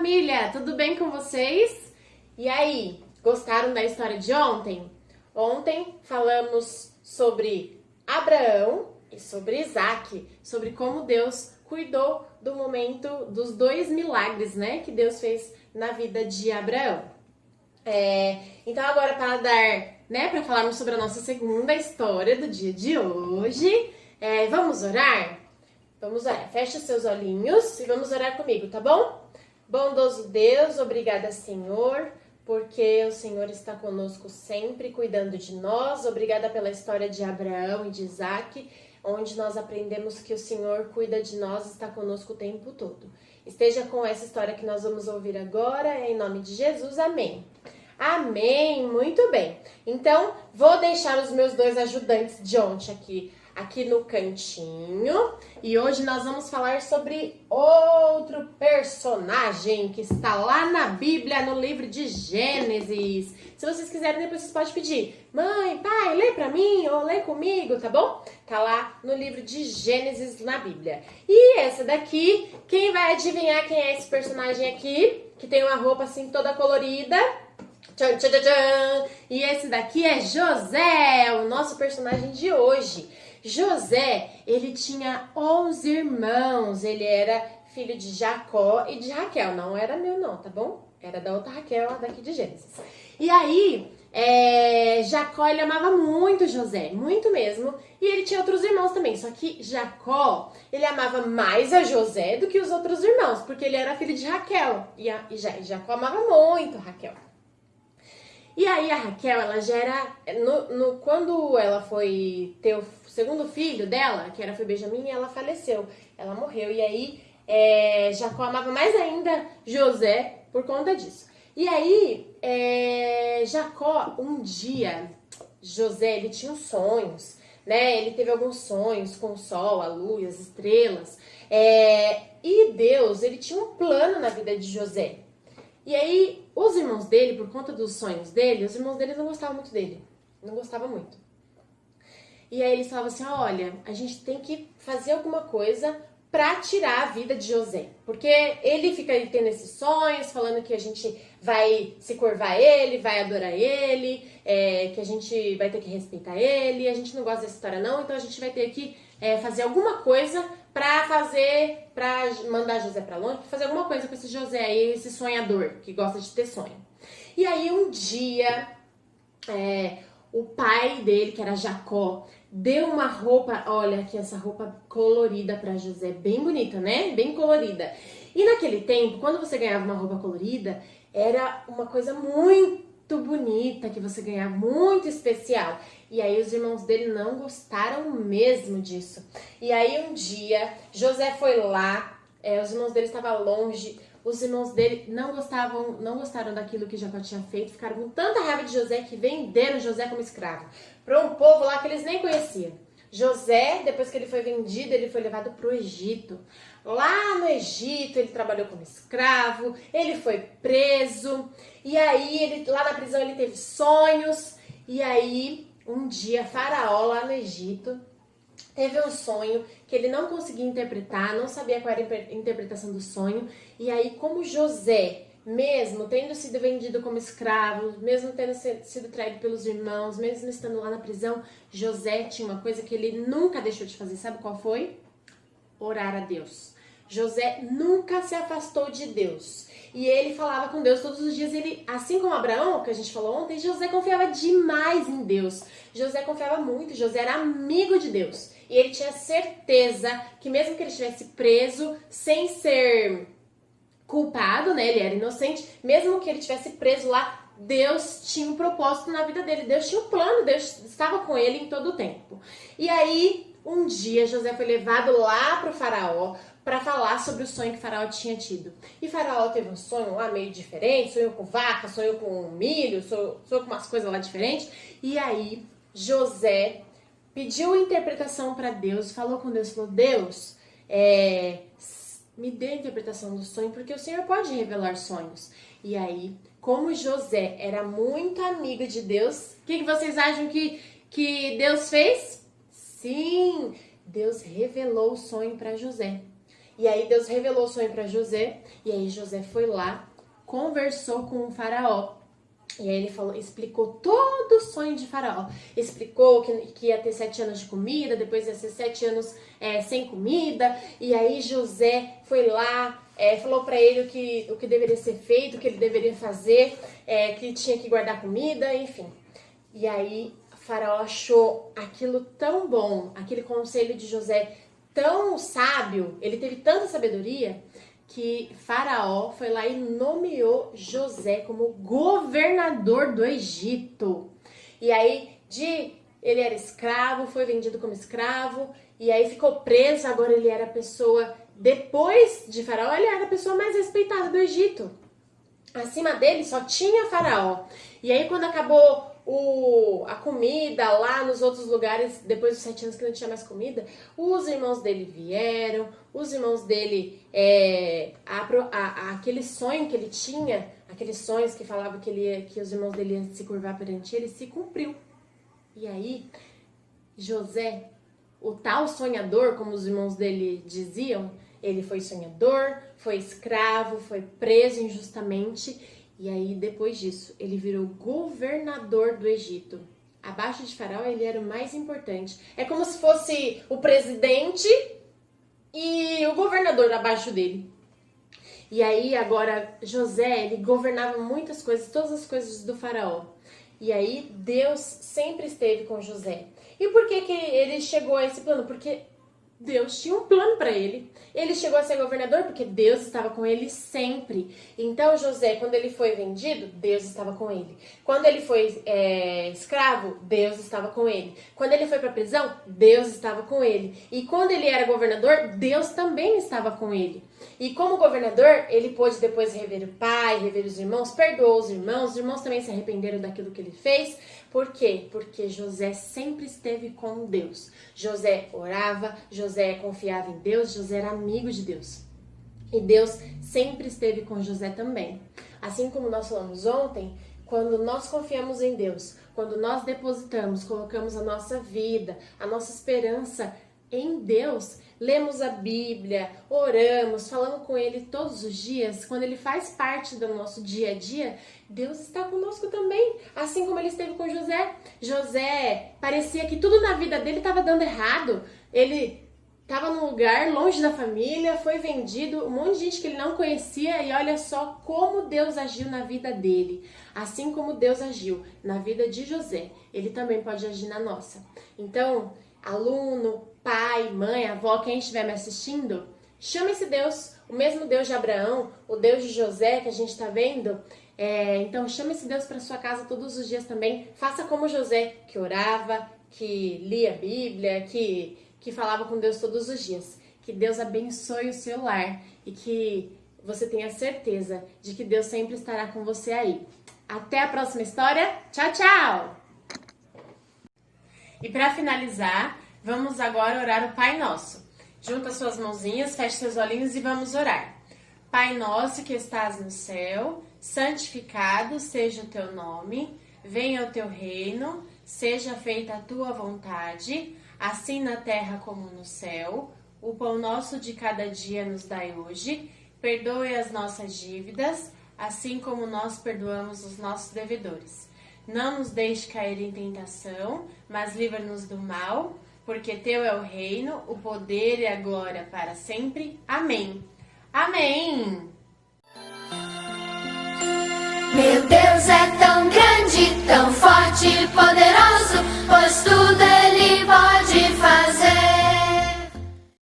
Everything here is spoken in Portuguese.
família! Tudo bem com vocês? E aí, gostaram da história de ontem? Ontem falamos sobre Abraão e sobre Isaac, sobre como Deus cuidou do momento dos 2 milagres, né, que Deus fez na vida de Abraão. Então agora para falarmos sobre a nossa segunda história do dia de hoje, vamos orar? Vamos orar. Feche os seus olhinhos e vamos orar comigo, tá bom? Bondoso Deus, obrigada, Senhor, porque o Senhor está conosco sempre, cuidando de nós. Obrigada pela história de Abraão e de Isaac, onde nós aprendemos que o Senhor cuida de nós, está conosco o tempo todo. Esteja com essa história que nós vamos ouvir agora, em nome de Jesus, amém. Amém, muito bem. Então, vou deixar os meus 2 ajudantes de ontem aqui no cantinho. E hoje nós vamos falar sobre outro personagem que está lá na Bíblia, no livro de Gênesis. Se vocês quiserem, depois vocês podem pedir: mãe, pai, lê pra mim ou lê comigo, tá bom? Tá lá no livro de Gênesis na Bíblia. E essa daqui, quem vai adivinhar quem é esse personagem aqui? Que tem uma roupa assim toda colorida. Tchan, tchan, tchan, tchan. E esse daqui é José, o nosso personagem de hoje. José, ele tinha 11 irmãos, ele era filho de Jacó e de Raquel. Não era meu não, tá bom? Era da outra Raquel, daqui de Gênesis. E aí, Jacó, ele amava muito José, muito mesmo. E ele tinha outros irmãos também, só que Jacó, ele amava mais a José do que os outros irmãos, porque ele era filho de Raquel. E Jacó amava muito a Raquel. E aí a Raquel, ela já era, quando ela foi ter o segundo filho dela, que foi Benjamim, ela faleceu, ela morreu. E aí Jacó amava mais ainda José por conta disso. E aí Jacó, um dia, José, ele tinha sonhos, né? Ele teve alguns sonhos com o sol, a lua, as estrelas. E Deus, ele tinha um plano na vida de José. E aí, os irmãos dele, por conta dos sonhos dele, os irmãos dele não gostavam muito dele. Não gostavam muito. E aí eles falavam assim: olha, a gente tem que fazer alguma coisa pra tirar a vida de José. Porque ele fica aí tendo esses sonhos, falando que a gente vai se curvar ele, vai adorar ele, que a gente vai ter que respeitar ele. A gente não gosta dessa história não, então a gente vai ter que fazer alguma coisa pra mandar José pra longe, pra fazer alguma coisa com esse José aí, esse sonhador, que gosta de ter sonho. E aí um dia, o pai dele, que era Jacó, deu uma roupa, olha aqui essa roupa colorida pra José, bem bonita, né? Bem colorida. E naquele tempo, quando você ganhava uma roupa colorida, era uma coisa muito bonita que você ganhava, muito especial. E aí os irmãos dele não gostaram mesmo disso. E aí um dia, José foi lá, os irmãos dele estavam longe, os irmãos dele não gostaram daquilo que Jacó tinha feito, ficaram com tanta raiva de José que venderam José como escravo para um povo lá que eles nem conheciam. José, depois que ele foi vendido, ele foi levado para o Egito. Lá no Egito, ele trabalhou como escravo, ele foi preso, e aí lá na prisão ele teve sonhos, e aí um dia Faraó lá no Egito teve um sonho que ele não conseguia interpretar, não sabia qual era a interpretação do sonho, e aí como José, mesmo tendo sido vendido como escravo, mesmo tendo sido traído pelos irmãos, mesmo estando lá na prisão, José tinha uma coisa que ele nunca deixou de fazer, sabe qual foi? Orar a Deus. José nunca se afastou de Deus. E ele falava com Deus todos os dias. Ele, assim como Abraão, que a gente falou ontem, José confiava demais em Deus. José confiava muito, José era amigo de Deus. E ele tinha certeza que mesmo que ele estivesse preso, sem ser culpado, né? Ele era inocente. Mesmo que ele estivesse preso lá, Deus tinha um propósito na vida dele. Deus tinha um plano, Deus estava com ele em todo o tempo. E aí, um dia, José foi levado lá para o faraó para falar sobre o sonho que Faraó tinha tido. E Faraó teve um sonho lá meio diferente, sonhou com vaca, sonhou com milho, sonhou com umas coisas lá diferentes. E aí, José pediu interpretação para Deus, falou com Deus, falou: Deus, me dê a interpretação do sonho, porque o Senhor pode revelar sonhos. E aí, como José era muito amigo de Deus, o que vocês acham que Deus fez? Sim, Deus revelou o sonho para José. E aí Deus revelou o sonho para José, e aí José foi lá, conversou com o faraó. E aí ele explicou todo o sonho de Faraó. Explicou que ia ter 7 anos de comida, depois ia ser 7 anos sem comida. E aí José foi lá, falou para ele o que deveria ser feito, o que ele deveria fazer, que tinha que guardar comida, enfim. E aí Faraó achou aquilo tão bom, aquele conselho de José tão sábio, ele teve tanta sabedoria, que Faraó foi lá e nomeou José como governador do Egito. E aí, ele era escravo, foi vendido como escravo, e aí ficou preso, agora ele era a pessoa, depois de Faraó, ele era a pessoa mais respeitada do Egito. Acima dele só tinha Faraó. E aí, quando acabou a comida lá nos outros lugares, depois dos 7 anos que não tinha mais comida, os irmãos dele vieram, os irmãos dele, aquele sonho que ele tinha, aqueles sonhos que falavam que os irmãos dele iam se curvar perante ele, se cumpriu. E aí, José, o tal sonhador, como os irmãos dele diziam, ele foi sonhador, foi escravo, foi preso injustamente. E aí, depois disso, ele virou governador do Egito. Abaixo de Faraó, ele era o mais importante. É como se fosse o presidente e o governador abaixo dele. E aí, agora, José, ele governava muitas coisas, todas as coisas do Faraó. E aí, Deus sempre esteve com José. E por que ele chegou a esse plano? Porque Deus tinha um plano para ele. Ele chegou a ser governador porque Deus estava com ele sempre. Então José, quando ele foi vendido, Deus estava com ele. Quando ele foi escravo, Deus estava com ele. Quando ele foi para a prisão, Deus estava com ele. E quando ele era governador, Deus também estava com ele. E como governador, ele pôde depois rever o pai, rever os irmãos, perdoou os irmãos também se arrependeram daquilo que ele fez. Por quê? Porque José sempre esteve com Deus. José orava, José confiava em Deus, José era amigo de Deus. E Deus sempre esteve com José também. Assim como nós falamos ontem, quando nós confiamos em Deus, quando nós depositamos, colocamos a nossa vida, a nossa esperança em Deus, lemos a Bíblia, oramos, falamos com Ele todos os dias, quando Ele faz parte do nosso dia a dia, Deus está conosco também, assim como Ele esteve com José. José parecia que tudo na vida dele estava dando errado, ele estava num lugar longe da família, foi vendido, um monte de gente que ele não conhecia, e olha só como Deus agiu na vida dele. Assim como Deus agiu na vida de José, Ele também pode agir na nossa. Então, aluno, pai, mãe, avó, quem estiver me assistindo, chama esse Deus, o mesmo Deus de Abraão, o Deus de José que a gente está vendo. Então chama esse Deus para sua casa todos os dias também. Faça como José, que orava, que lia a Bíblia, que falava com Deus todos os dias. Que Deus abençoe o seu lar e que você tenha certeza de que Deus sempre estará com você aí. Até a próxima história. Tchau, tchau! E para finalizar, vamos agora orar o Pai Nosso. Junta suas mãozinhas, feche seus olhinhos e vamos orar. Pai nosso que estás no céu, santificado seja o teu nome, venha o teu reino, seja feita a tua vontade, assim na terra como no céu. O pão nosso de cada dia nos dai hoje, perdoe as nossas dívidas, assim como nós perdoamos os nossos devedores. Não nos deixe cair em tentação, mas livra-nos do mal, porque teu é o reino, o poder e a glória para sempre. Amém. Amém. Meu Deus é